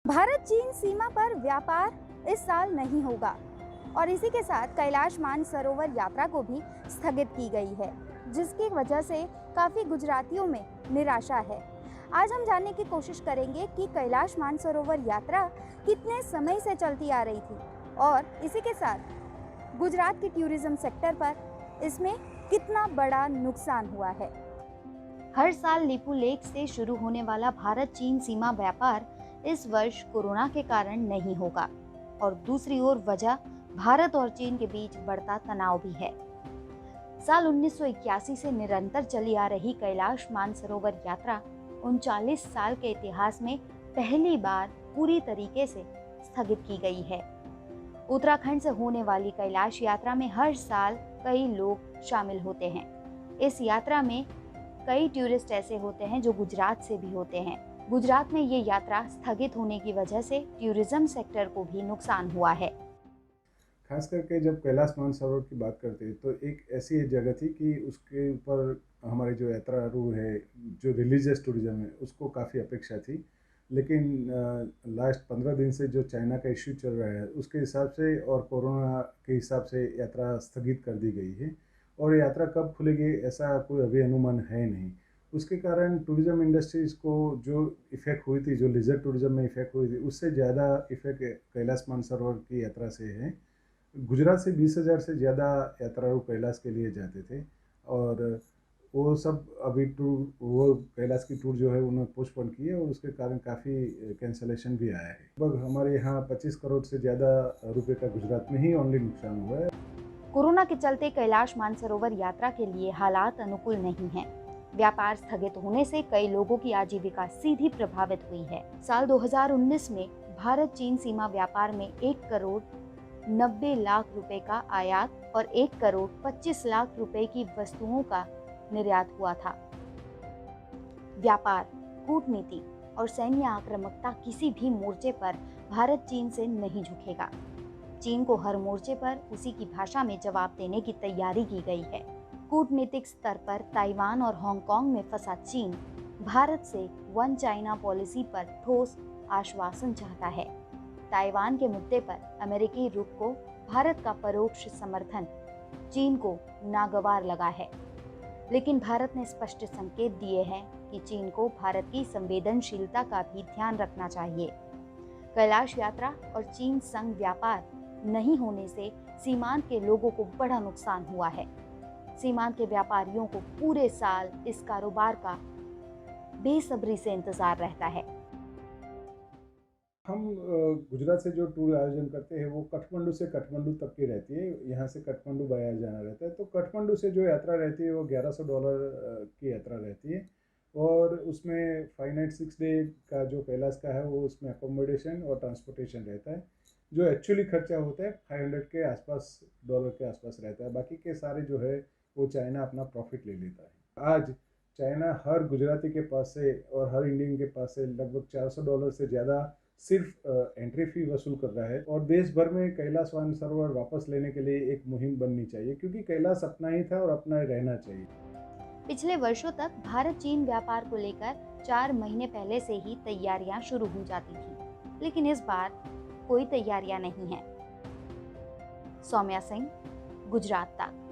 भारत चीन सीमा पर व्यापार इस साल नहीं होगा और इसी के साथ कैलाश मानसरोवर यात्रा को भी स्थगित की गई है, जिसकी वजह से काफ़ी गुजरातियों में निराशा है। आज हम जानने की कोशिश करेंगे कि कैलाश मानसरोवर यात्रा कितने समय से चलती आ रही थी और इसी के साथ गुजरात के टूरिज्म सेक्टर पर इसमें कितना बड़ा नुकसान हुआ है। हर साल लिपू लेक से शुरू होने वाला भारत चीन सीमा व्यापार इस वर्ष कोरोना के कारण नहीं होगा और दूसरी ओर वजह भारत और चीन के बीच बढ़ता तनाव भी है। साल 1981 से निरंतर चली आ रही कैलाश मानसरोवर यात्रा 39 साल के इतिहास में पहली बार पूरी तरीके से स्थगित की गई है। उत्तराखंड से होने वाली कैलाश यात्रा में हर साल कई लोग शामिल होते हैं। इस यात्रा में कई टूरिस्ट ऐसे होते हैं जो गुजरात से भी होते हैं। गुजरात में ये यात्रा स्थगित होने की वजह से टूरिज्म सेक्टर को भी नुकसान हुआ है। खास करके जब कैलाश मानसरोवर की बात करते हैं तो एक ऐसी जगह थी कि उसके ऊपर हमारे जो यात्रालु है, जो रिलीजियस टूरिज्म है, उसको काफ़ी अपेक्षा थी। लेकिन लास्ट 15 दिन से जो चाइना का इश्यू चल रहा है उसके हिसाब से और कोरोना के हिसाब से यात्रा स्थगित कर दी गई है और यात्रा कब खुलेगी ऐसा कोई अभी अनुमान है नहीं। उसके कारण टूरिज्म इंडस्ट्रीज़ को जो इफ़ेक्ट हुई थी, जो लीजर टूरिज्म में इफ़ेक्ट हुई थी, उससे ज़्यादा इफ़ेक्ट कैलाश मानसरोवर की यात्रा से है। गुजरात से 20,000 से ज़्यादा यात्रालु कैलाश के लिए जाते थे और वो सब अभी टूर, वो कैलाश की टूर जो है उन्होंने पोस्टपोन की है और उसके कारण काफ़ी कैंसलेशन भी आया है। लगभग हमारे यहाँ 25 करोड़ से ज़्यादा रुपए का गुजरात में ही ओनली नुकसान हुआ है। कोरोना के चलते कैलाश मानसरोवर यात्रा के लिए हालात अनुकूल नहीं हैं। व्यापार स्थगित होने से कई लोगों की आजीविका सीधी प्रभावित हुई है। साल 2019 में भारत चीन सीमा व्यापार में 1 करोड़ 90 लाख रुपए का आयात और 1 करोड़ 25 लाख रुपए की वस्तुओं का निर्यात हुआ था। व्यापार, कूटनीति और सैन्य आक्रामकता किसी भी मोर्चे पर भारत चीन से नहीं झुकेगा। चीन को हर मोर्चे पर उसी की भाषा में जवाब देने की तैयारी की गई है। कूटनीतिक स्तर पर ताइवान और हांगकांग में फंसा चीन भारत से वन चाइना पॉलिसी पर ठोस आश्वासन चाहता है। ताइवान के मुद्दे पर अमेरिकी रुख को भारत का परोक्ष समर्थन चीन को नागवार लगा है, लेकिन भारत ने स्पष्ट संकेत दिए हैं कि चीन को भारत की संवेदनशीलता का भी ध्यान रखना चाहिए। कैलाश यात्रा और चीन संग व्यापार नहीं होने से सीमांत के लोगों को बड़ा नुकसान हुआ है। सीमांत के व्यापारियों को पूरे साल इस कारोबार का बेसब्री से इंतजार रहता है। हम गुजरात से जो टूर आयोजन करते हैं वो काठमांडू से काठमांडू तक की रहती है। यहाँ से काठमांडू बाया जाना रहता है, तो काठमांडू से जो यात्रा रहती है वो $1100 की यात्रा रहती है और उसमें 5 नाइट 6 डे का जो कैलाश का है वो उसमें अकोमोडेशन और ट्रांसपोर्टेशन रहता है। जो एक्चुअली खर्चा होता है 500 के आसपास, डॉलर के आसपास रहता है। बाकी के सारे जो है वो चाइना अपना प्रॉफिट ले लेता है। आज चाइना हर गुजराती के पास से और हर इंडियन के पास से लगभग $400 से ज़्यादा सिर्फ एंट्री फी वसूल कर रहा है और देश भर में कैलाश मानसरोवर वापस लेने के लिए एक मुहिम बननी चाहिए, क्योंकि कैलाश अपना ही था और अपना ही रहना चाहिए। पिछले वर्षों तक भारत चीन व्यापार को लेकर 4 महीने पहले से ही तैयारियां शुरू हो जाती थी, लेकिन इस बार कोई तैयारियां नहीं है। सौम्या सिंह, गुजरात तक।